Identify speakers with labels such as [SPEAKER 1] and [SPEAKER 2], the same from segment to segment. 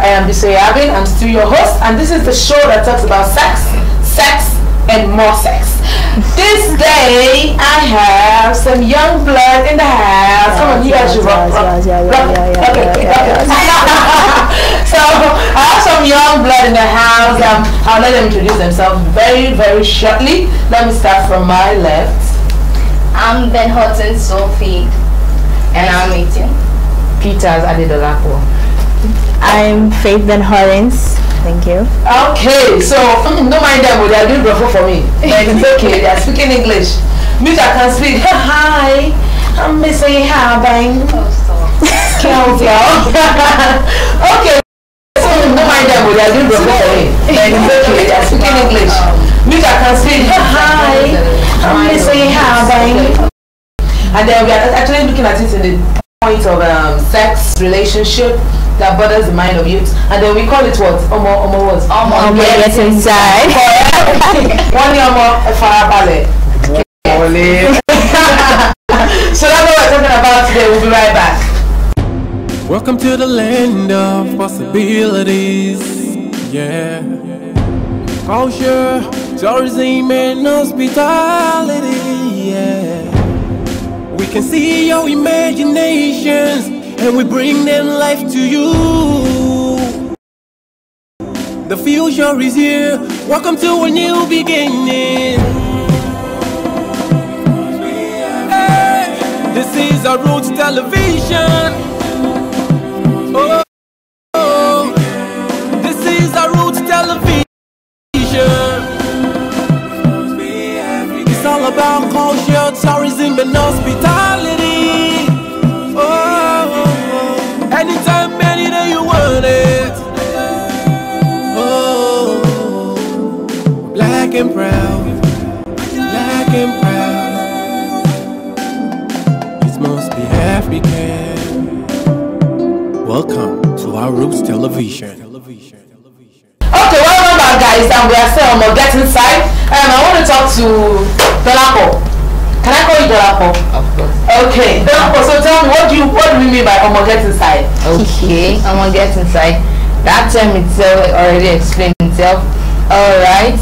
[SPEAKER 1] I am Bisoye Abin. I'm still your host, and this is the show that talks about sex, and more sex. This day, I have some young blood in the house. Come on, you guys should rock. So, I have some young blood in the house. I'll let them introduce themselves very, very shortly. Let me start from my left.
[SPEAKER 2] I'm Ben Houghton Sophie, and I'm 18.
[SPEAKER 3] Peters Adedolapo.
[SPEAKER 4] I'm Faith Ben Horens. Thank you.
[SPEAKER 1] Okay, so don't mind them, they are doing bravo for me. Like, it's okay, they are speaking English. Me, I can speak. Hi, I'm Missy Habang. Okay, so don't mind them, they are doing bravo for me. Like, it's okay, they are speaking English. Me, I can speak. Hi, I'm Missy Habang. And then we are actually looking at it in the point of sex, relationship that bothers the mind of youth, and then we call it what? Omo
[SPEAKER 4] Get inside.
[SPEAKER 1] One Omo Farabale. So that's what we're talking about today. We'll be right back.
[SPEAKER 5] Welcome to the land of possibilities. Yeah. Culture, tourism, and hospitality. Yeah. We can see your imaginations, and we bring them life to you. The future is here. Welcome to a new beginning. Hey, this is our Roots Television. Oh, this is our Roots Television. It's all about culture, tourism, and hospitality. Oh, anytime, any day you want it. Oh, black and proud, black and proud. It must be African. Welcome to our Roots Television.
[SPEAKER 1] Okay, welcome back, guys, and we are still on Get Inside. I want to talk to Dolapo. Can I call you Dolapo?
[SPEAKER 3] Of course.
[SPEAKER 1] Okay, Dolapo. So tell me, what do you mean by Get Inside?
[SPEAKER 3] Okay, Get Inside. That term itself already explained itself. Alright.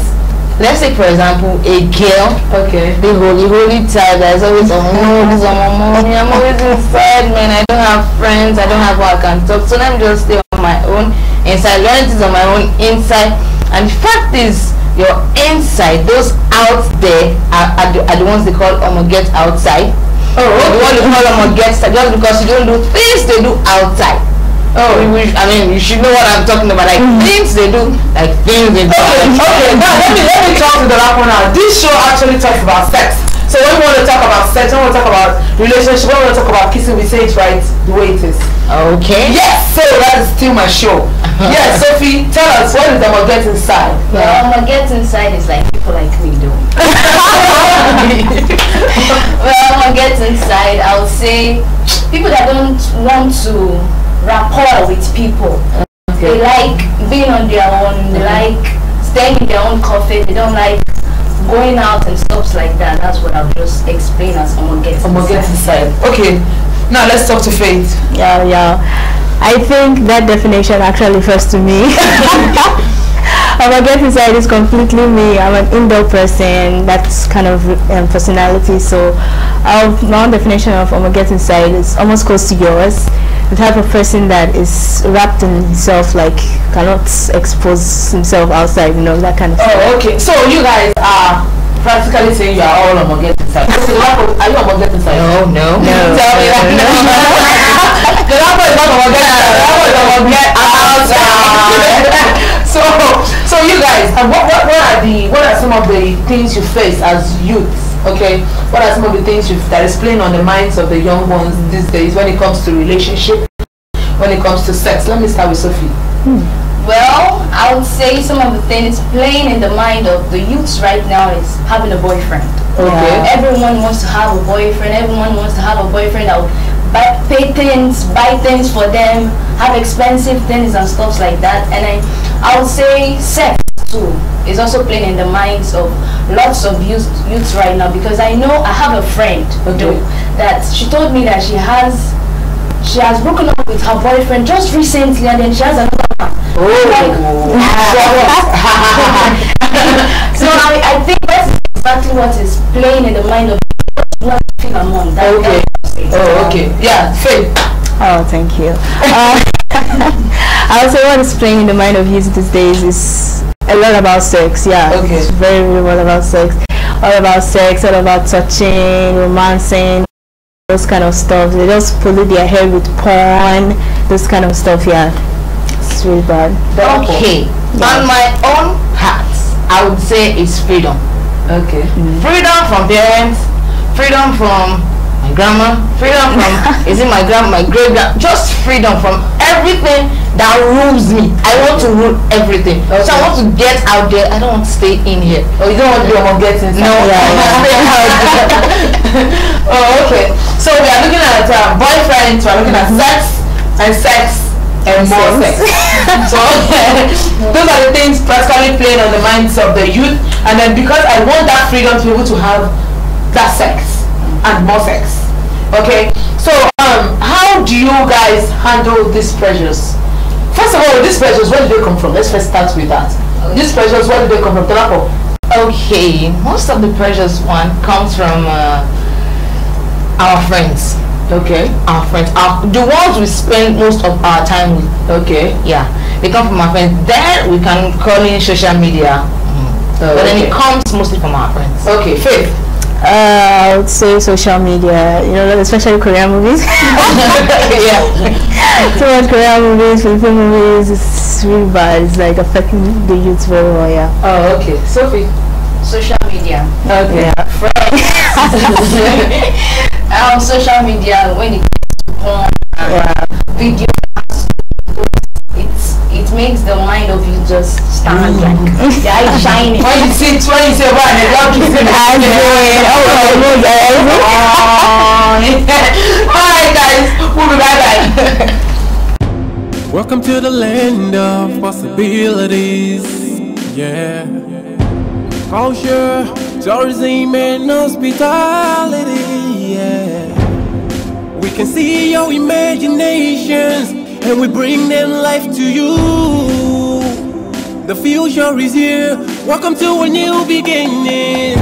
[SPEAKER 3] Let's say, for example, a girl.
[SPEAKER 1] Okay.
[SPEAKER 3] The holy child that is always on this on my money. I'm always inside, man. I don't have friends. I don't have who I can talk. So let me just stay on my own inside. Learn things on my own inside. And the fact is, your inside, those out there are the ones they call get outside.
[SPEAKER 1] Oh, okay.
[SPEAKER 3] The one they call get outside just because you don't do things they do outside. Oh, I mean, you should know what I'm talking about. Like things they do, like things they do.
[SPEAKER 1] Okay. Now let me talk to the Dolapo now. This show actually talks about sex. So when we want to talk about sex, when we want to talk about relationship, when we want to talk about kissing, we say it right the way it is.
[SPEAKER 3] Okay.
[SPEAKER 1] Yes. So that is still my show. Yes, Sophie, tell us, what is Get Inside?
[SPEAKER 2] Well, Get Inside is like people like me do. Well, Get Inside, I would say people that don't want to rapport with people. They like being on their own. They like staying in their own coffee. They don't like going out and stuff like that. That's what I'll just explain as Get Inside.
[SPEAKER 1] Okay, now let's talk to Faith.
[SPEAKER 4] Yeah. I think that definition actually refers to me. Get Inside is completely me. I'm an indoor person. That's kind of personality. So my own definition of Get Inside is almost close to yours. The type of person that is wrapped in himself, like cannot expose himself outside, that kind of stuff.
[SPEAKER 1] Oh, okay. So you guys are practically saying you are all Get Inside. Are you Get Inside?
[SPEAKER 3] No.
[SPEAKER 1] Tell me that. The Dolapo is not Get Outside. So you guys, what are some of the things you face as youths? Okay, what are some of the things that is playing on the minds of the young ones these days when it comes to relationship, when it comes to sex? Let me start with Sophie.
[SPEAKER 2] Well, I would say some of the things playing in the mind of the youths right now is having a boyfriend.
[SPEAKER 1] Okay.
[SPEAKER 2] Everyone wants to have a boyfriend. Everyone wants to have a boyfriend that will buy things for them, have expensive things and stuff like that. And I would say sex too is also playing in the minds of lots of youths right now, because I know I have a friend that she told me that she she has broken up with her boyfriend just recently, and then she has another one. So I think that's exactly what is playing in the mind of people who feel among that.
[SPEAKER 1] Okay. Oh, okay. Yeah, Faith.
[SPEAKER 4] Oh, thank you. I would say what is playing in the mind of youth these days is a lot about sex. Yeah,
[SPEAKER 1] Okay.
[SPEAKER 4] it's very, very all about sex. All about sex, all about touching, romancing, those kind of stuff. They just pollute their hair with porn, those kind of stuff. Yeah, it's really bad.
[SPEAKER 3] Okay. On my own part, I would say it's freedom.
[SPEAKER 1] Okay.
[SPEAKER 3] Freedom from parents, freedom from my grandma, freedom from my great grand, just freedom from everything that rules me. I want to rule everything.
[SPEAKER 1] Okay.
[SPEAKER 3] So I want to get out there. I don't want to stay in here.
[SPEAKER 1] Oh, you don't want to be among getting
[SPEAKER 3] No,
[SPEAKER 1] Oh, okay. So we are looking at boyfriends, we are looking at sex and sex and more sex. So those are the things practically playing on the minds of the youth. And then because I want that freedom to be able to have that sex and more sex. Okay. So how do you guys handle these pressures? First of all, these pressures, where do they come from? Let's first start with that. These pressures, where do they come from? Telapo?
[SPEAKER 3] Okay, most of the precious one comes from our friends.
[SPEAKER 1] Okay.
[SPEAKER 3] Our friends, the ones we spend most of our time with.
[SPEAKER 1] Okay.
[SPEAKER 3] Yeah, they come from our friends. Then we can call in social media, but then it comes mostly from our friends.
[SPEAKER 1] Okay, Faith.
[SPEAKER 4] I would say social media, you know, especially Korean movies.
[SPEAKER 3] Yeah.
[SPEAKER 4] Too much Korean movies, Filipino movies, it's really bad. It's like affecting the youth very well, yeah.
[SPEAKER 1] Oh, okay. Sophie.
[SPEAKER 2] Social media.
[SPEAKER 1] Okay.
[SPEAKER 2] Social media, when it comes to porn, video, it makes the mind of you just stand like the eye shining.
[SPEAKER 1] When you say one, the dog is in the Alright guys, we'll be right back.
[SPEAKER 5] Welcome to the land of possibilities. Yeah. Culture, tourism, and hospitality. Yeah. We can see your imaginations and we bring them life to you. The future is here. Welcome to a new beginning.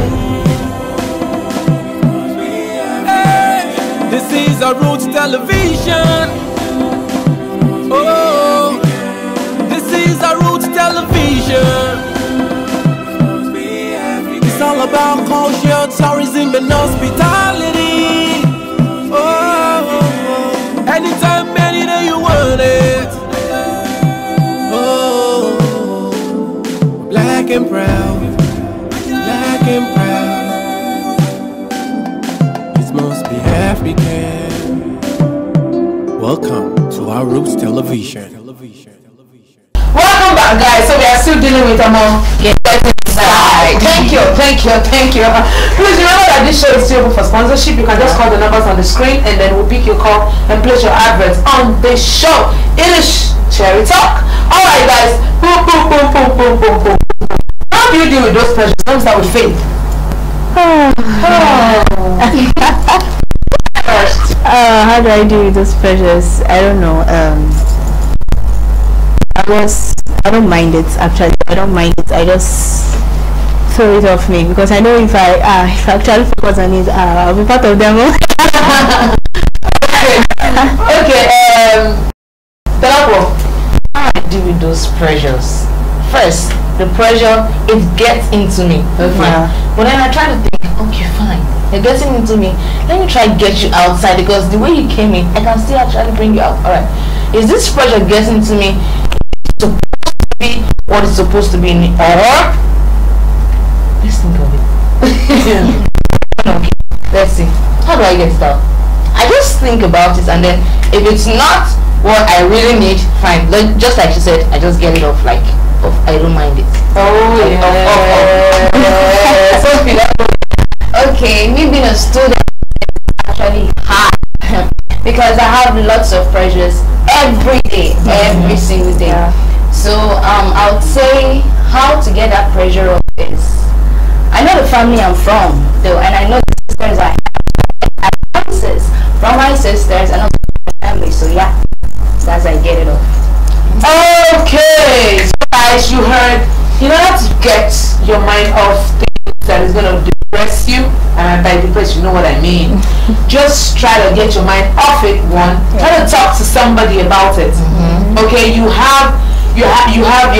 [SPEAKER 5] Hey, this is our Roots Television. Oh, this is our Roots Television. It's all about culture, tourism, and hospitality. Oh, anytime, any day you want it. Oh, black and proud, black and proud. It must be African. Welcome to our Roots Television.
[SPEAKER 1] Welcome back guys. So we are still dealing with Thank you. Please remember that this show is still open for sponsorship. You can just call the numbers on the screen and then we'll pick your call and place your adverts on the show. It is Cherry Talk. Alright guys. Boom. How do you deal with those pressures? Let me start with Faith.
[SPEAKER 4] How do I deal with those pressures? I don't know. I don't mind it actually. I don't mind it. I just throw it off me because I know if I actually focus on it, I'll be part of them.
[SPEAKER 1] Okay. Telapo.
[SPEAKER 3] How I deal with those pressures? First, the pressure, it gets into me.
[SPEAKER 1] Okay.
[SPEAKER 3] Fine. But then I try to think, okay, fine, you're getting into me. Let me try to get you outside because the way you came in, I can still actually bring you out. Alright. Is this pressure getting to me? It's supposed to be what it's supposed to be in me? Or let's think of it. Okay, let's see. How do I get it out? I just think about it and then if it's not what I really need, fine. Just like she said, I just get it off like I don't mind it.
[SPEAKER 1] Oh yeah. Sophie.
[SPEAKER 2] Okay, me being a student is actually hard because I have lots of pressures every day, every single day. So I would say how to get that pressure off is I know the family I'm from though, and I know the sisters I have answers from my sisters and also my family. So So yeah, that's how I get it off.
[SPEAKER 1] Okay, so guys, you heard, in order to get your mind off things that is going to depress you, and by depress you know what I mean, just try to get your mind off it. One, try to talk to somebody about it. Okay, you're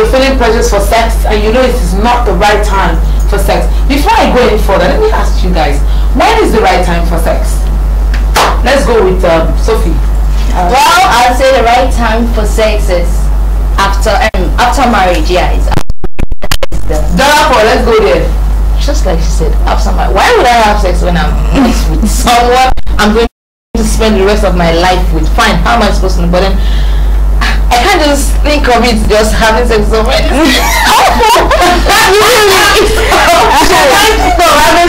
[SPEAKER 1] feeling pressures for sex, and you know it is not the right time for sex. Before I go any further, let me ask you guys, when is the right time for sex? Let's go with Sophie.
[SPEAKER 2] Well, I'd say the right time for sex is after marriage. Yeah, it's
[SPEAKER 1] Therefore, let's go there.
[SPEAKER 3] Just like she said, after marriage. Why would I have sex when I'm with someone I'm going to spend the rest of my life with? Fine, how am I supposed to know? But then I can't just think of it just having sex with someone.
[SPEAKER 1] Having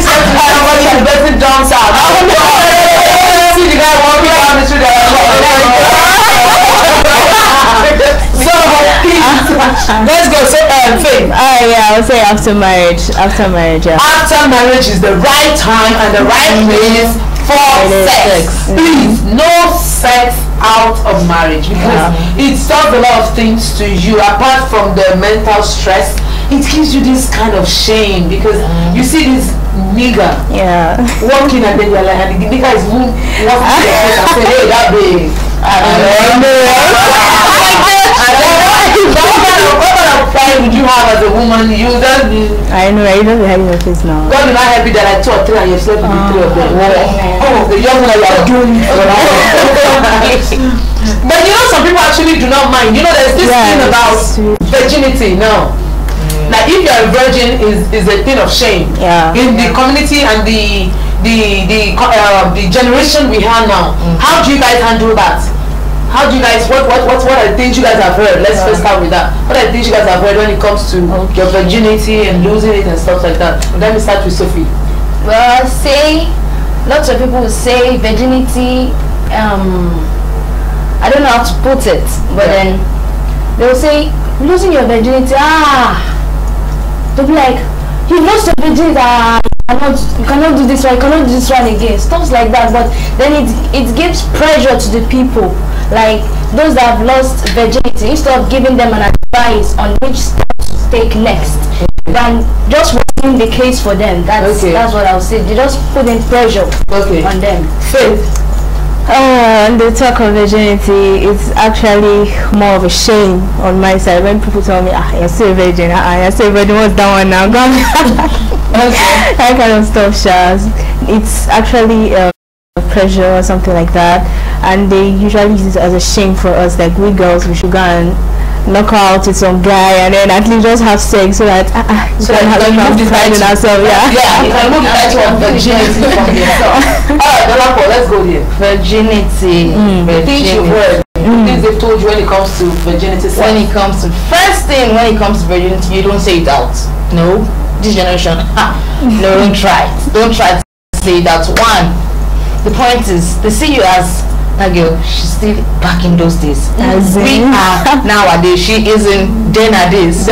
[SPEAKER 1] sex with somebody and the person jumps out. See the guy walking down the street. So let's go. So Faith.
[SPEAKER 4] Yeah, I would say after marriage. After marriage, yeah.
[SPEAKER 1] After marriage is the right time and the right place for sex. Please, no sex out of marriage, because it does a lot of things to you. Apart from the mental stress, it gives you this kind of shame, because you see this nigga walking and then you're like, and the nigga is walking to your face and say, hey, that big. What kind of pride would you have as a woman? You just
[SPEAKER 4] I know, you don't be having your face now.
[SPEAKER 1] God will not help you that I 2 or 3 and you've slept with the 3 of them. The young one you are doing it for now. But you know, some people actually do not mind. You know, there's this thing about virginity now. Like if you're a virgin is a thing of shame in the community and the generation we have now. How do you guys handle that? How do you guys, what are the things you guys have heard? Let's first start with that. What are the things you guys have heard when it comes to your virginity and losing it and stuff like that? Let me start with Sophie.
[SPEAKER 2] Well, lots of people will say virginity, I don't know how to put it, but then they'll say, losing your virginity, they'll be like, you lost your virginity, you cannot do this one, you cannot do this one again, stuff like that. But then it gives pressure to the people, like those that have lost virginity, instead of giving them an advice on which step to take next, than just working the case for them. That's what I'll say. They just put in pressure on them.
[SPEAKER 1] Faith.
[SPEAKER 4] The talk of virginity, it's actually more of a shame on my side when people tell me, you're still a virgin, you're still a virgin, what's that one now? That kind of stuff, Shaz. It's actually pressure or something like that, and they usually use it as a shame for us, like we girls, we should go and knock out with some guy and then at least just have sex so that
[SPEAKER 1] so that you can move the title
[SPEAKER 4] ourselves.
[SPEAKER 1] You can move the title of virginity from yourself. Alright, let's go here.
[SPEAKER 3] Virginity.
[SPEAKER 1] Things you've heard, things they've told you when it comes to virginity.
[SPEAKER 3] When it comes to virginity, you don't say it out. No, this generation, no, don't try to say that. One, the point is they see you as that girl, she's still back in those days. We are nowadays, she isn't then nowadays.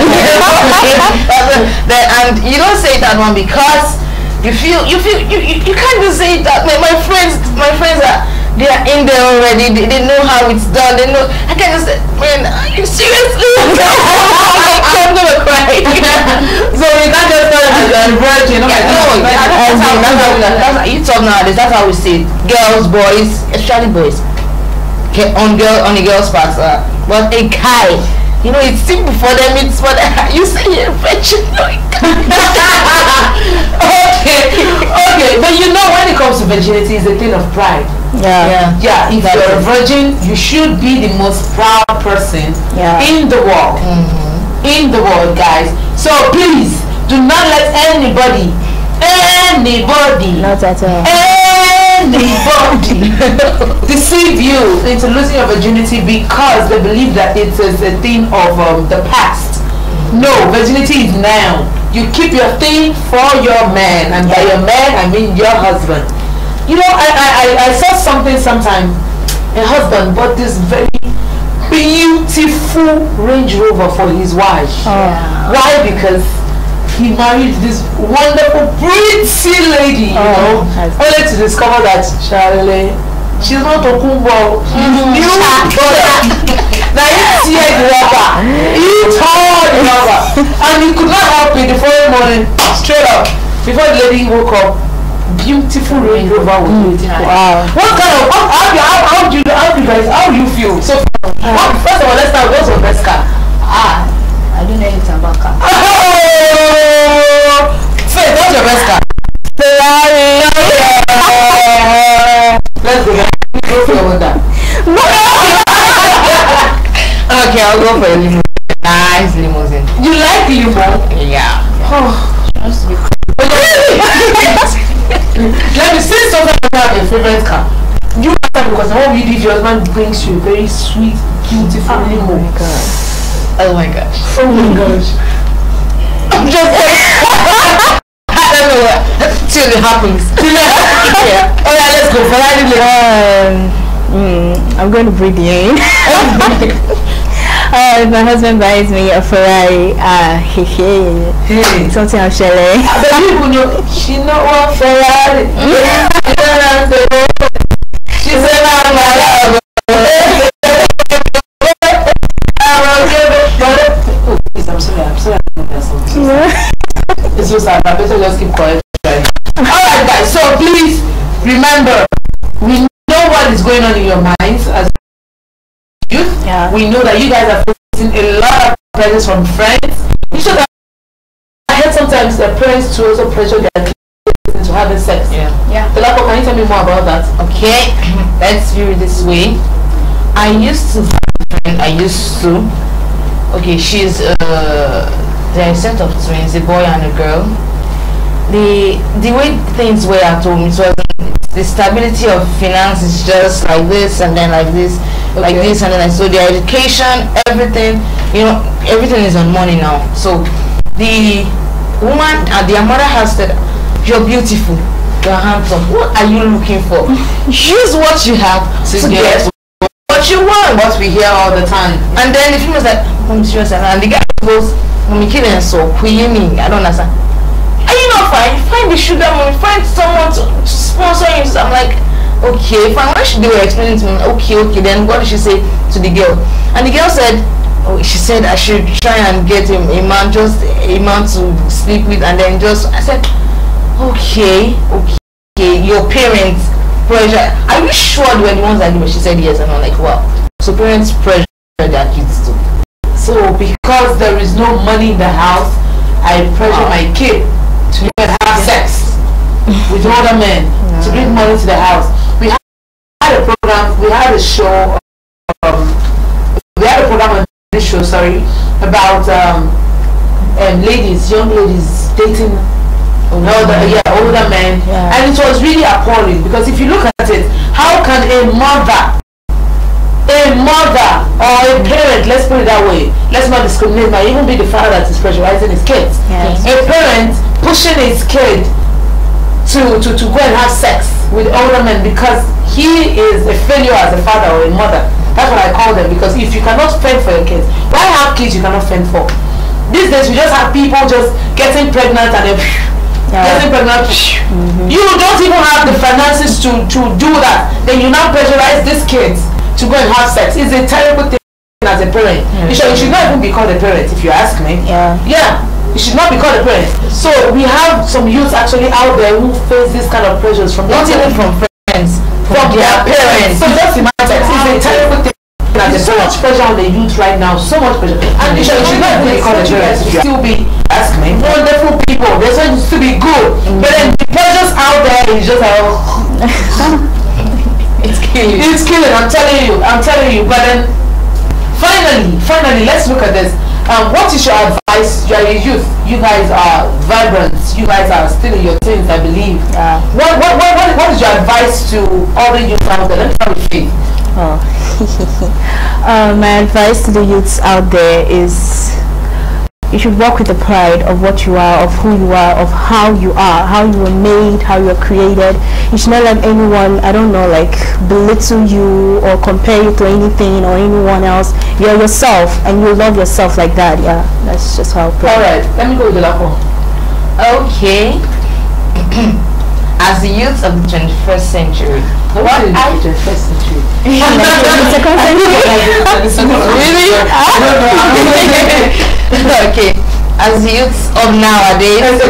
[SPEAKER 3] And you don't say that one because you can't just say that. My friends are, they are in there already. They know how it's done. They know. I can't just say, man, are you seriously? I'm gonna cry.
[SPEAKER 1] So you can't just tell them as a virgin.
[SPEAKER 3] You talk nowadays. That's how we see it. Girls, boys, especially boys. On the girls' part, but a guy, you know, it's simple for them. It's for them. You say you're a virgin.
[SPEAKER 1] Okay. But you know, when it comes to virginity, it's a thing of pride.
[SPEAKER 4] Yeah.
[SPEAKER 1] If you're a virgin, you should be the most proud person in the world. In the world, guys. So please do not let anybody
[SPEAKER 4] not at all
[SPEAKER 1] deceive you into losing your virginity because they believe that it is a thing of the past. No, virginity is now. You keep your thing for your man, and by your man I mean your husband. You know, I saw something sometime. A husband bought this very beautiful Range Rover for his wife. Why? Because he married this wonderful, pretty lady, you know, only to discover that Charlie, She's not Okumbo. You now you see the rubber. You tore the rubber. And you could not help it the following morning, straight up, before the lady woke up. Beautiful Range Rover was waiting.
[SPEAKER 4] Wow.
[SPEAKER 1] What kind of how do you feel? So first of all, let's start. What's your best car?
[SPEAKER 2] I don't know anything about car.
[SPEAKER 1] Oh, Faith, what's your best car?
[SPEAKER 4] Ferrari.
[SPEAKER 1] Let's go. Go for your Honda.
[SPEAKER 3] Okay, I'll go for a limousine. Nice limousine.
[SPEAKER 1] You like limo?
[SPEAKER 3] Yeah.
[SPEAKER 1] Let me say something about your favorite car. You have because what we did, your husband brings you a very sweet, beautiful limo.
[SPEAKER 3] Oh my god.
[SPEAKER 1] Oh my gosh. I'm just I don't know what till it happens. Yeah. Alright, let's go.
[SPEAKER 4] I'm going to breathe you in. My husband buys me a Ferrari.
[SPEAKER 1] Hey.
[SPEAKER 4] Something I'm sharing.
[SPEAKER 1] But people know she know what Ferrari. She said I'm my love. Oh please, I'm sorry. It's so sad. I better just keep quiet. Alright guys, so please remember, we know what is going on in your minds as youth.
[SPEAKER 4] Yeah.
[SPEAKER 1] We know that you guys are facing a lot of pressures from friends. You should have heard sometimes the parents to also pressure their kids into having sex.
[SPEAKER 3] Yeah.
[SPEAKER 1] Delapo, can you tell me more about that?
[SPEAKER 3] Okay, let's view it this way. I used to have a friend. Okay, she's they're a set of twins, a boy and a girl. The way things were at home, it was the stability of finance is just like this and then like this, like this and then like so. Their education, everything, everything is on money now. So the woman and their mother has said, "You're beautiful, you're handsome. What are you looking for? Use what you have to get what you want."
[SPEAKER 1] What we hear all the time.
[SPEAKER 3] And then the female was like, "I'm serious," and the guy goes, "I'm kidding, so who you mean? I don't understand. Are you not fine? Find the sugar money, find someone to sponsor you." So I'm like, okay, fine. When they were explaining to me, okay, then what did she say to the girl? And the girl said, she said I should try and get a man, just a man to sleep with, and then I said, okay, your parents pressure. Are you sure they were the ones that did it? She said yes, and I'm like, wow. So parents pressure their kids too.
[SPEAKER 1] So because there is no money in the house, I pressure my kid to even have sex with other men to bring money to the house. We had a program, we had a show, on this show, about ladies, young ladies dating older men, and it was really appalling because if you look at it, how can a mother or a parent, let's put it that way, let's not discriminate, might even be the father that is pressurizing his kids. A parent pushing his kid to go and have sex with older men because he is a failure as a father or a mother. That's what I call them, because if you cannot fend for your kids, why have kids you cannot fend for? These days we just have people just getting pregnant and then getting pregnant. You don't even have the finances to do that. Then you now pressurize these kids to go and have sex. It's a terrible thing as a parent. You should not even be called a parent if you ask me. You should not be called a parent. So we have some youths actually out there who face this kind of pressures from
[SPEAKER 3] not even from friends,
[SPEAKER 1] from their parents. So just imagine, it's a terrible thing. There's so much pressure on the youth right now, so much pressure. And you should not even be called a parent. You still be, ask me, wonderful people. They're supposed to be good. But then the pressures out there is just like, it's killing. I'm telling you. But then finally, let's look at this. What is your advice? You are a youth. You guys are vibrant. You guys are still in your teens, I believe. What is your advice to all the youth out there? Let me start with Faith.
[SPEAKER 4] My advice to the youths out there is you should walk with the pride of what you are, of who you are, of how you were made, how you were created. You should not let anyone, belittle you or compare you to anything or anyone else. You're yourself and you love yourself like that. Yeah, that's just how I pray.
[SPEAKER 1] Alright, let me go with the last one.
[SPEAKER 3] Okay. as the youth of the 21st century, what I
[SPEAKER 1] 21st century.
[SPEAKER 3] really? Okay, as the youths of nowadays,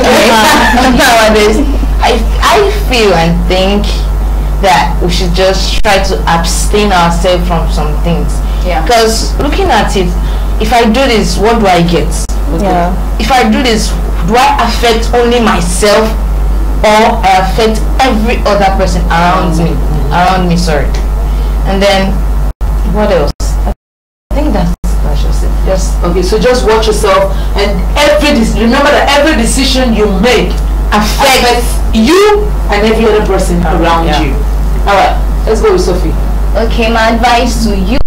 [SPEAKER 3] nowadays, I feel and think that we should just try to abstain ourselves from some things.
[SPEAKER 2] Yeah.
[SPEAKER 3] Because looking at it, if I do this, what do I get?
[SPEAKER 4] Yeah.
[SPEAKER 3] If I do this, do I affect only myself or I affect every other person around me? Sorry. And then what else? I think that's just it. Just
[SPEAKER 1] Okay, so just watch yourself, and remember that every decision you make affects you and every other person around
[SPEAKER 3] yeah.
[SPEAKER 1] you. All right, let's go with Sophie.
[SPEAKER 2] Okay, my advice to youth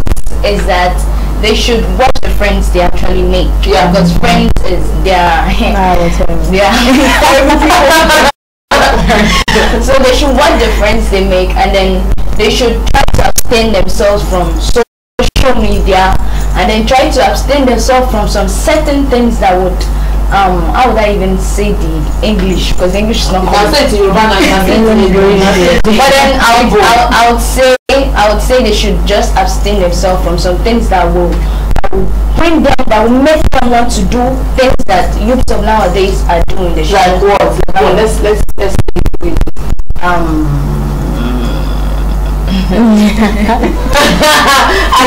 [SPEAKER 2] is that they should watch the friends they actually make.
[SPEAKER 1] Yeah.
[SPEAKER 2] Because friends is their so they should watch the friends they make, and then they should try to abstain themselves from social media, and then try to abstain themselves from some certain things that would how would I even say the English, because English is not
[SPEAKER 1] I'll say it to Yoruba now, you can say it to Yoruba.
[SPEAKER 2] but then I would say they should just abstain themselves from some things that will bring them, that will make them want to do things that youths of nowadays are doing. They should
[SPEAKER 1] Like what? Come on, let's I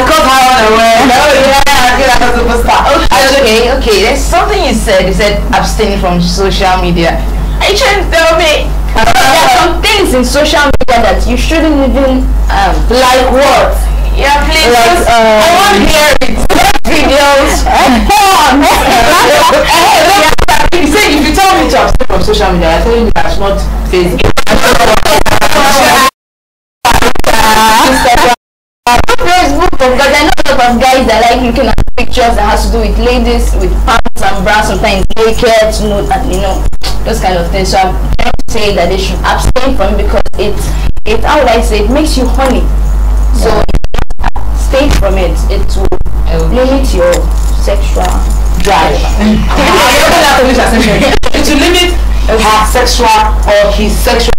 [SPEAKER 1] caught her unaware. Oh yeah, I feel like a superstar.
[SPEAKER 3] okay. There's something you said. You said abstaining from social media. Are you trying to tell me?
[SPEAKER 2] there are some things in social media that you shouldn't even
[SPEAKER 1] Like what?
[SPEAKER 3] Yeah, please.
[SPEAKER 4] Like,
[SPEAKER 3] I want to hear it. Videos. Porn.
[SPEAKER 1] You say if you tell me to abstain from social media, I tell you that I should not Facebook.
[SPEAKER 2] Facebook, because I know a lot of guys that like looking at pictures that has to do with ladies with pants and bras, sometimes naked, you know, those kind of things. So I'm trying to say that they should abstain from it, because it how would I say, it makes you horny. So stay from it. It will limit your sexual drive.
[SPEAKER 1] To limit her sexual or his sexual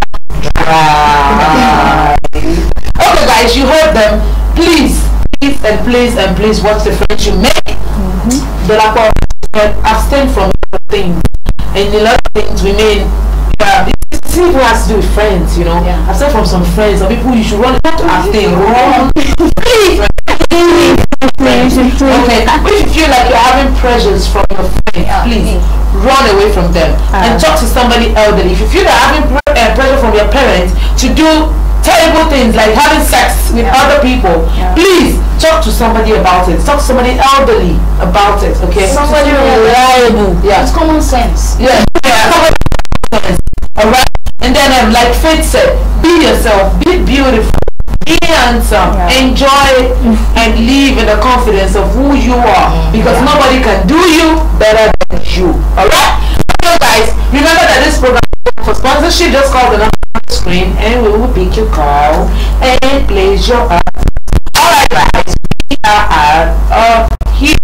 [SPEAKER 1] drive. Okay guys, you heard them. Please watch the friends you make. Abstain from things. And a lot of things we made, people has to do with friends, you know.
[SPEAKER 2] Yeah.
[SPEAKER 1] Abstain from some friends or people you should run to abstain. Okay, if you feel like you're having pressures from your friends, please run away from them and talk to somebody elderly. If you feel like having pressure from your parents to do terrible things like having sex with other people, please talk to somebody about it. Talk to somebody elderly about it. Okay,
[SPEAKER 2] Somebody
[SPEAKER 1] reliable. Yeah,
[SPEAKER 2] It's common sense.
[SPEAKER 1] yeah. All right, and then like Faith said, be yourself, be beautiful, be handsome, enjoy and live in the confidence of who you are, because nobody can do you better than you. All right, so guys, remember that this program for sponsorship, just call the number on the screen and we will pick your call and place your ad. All right, guys, we are here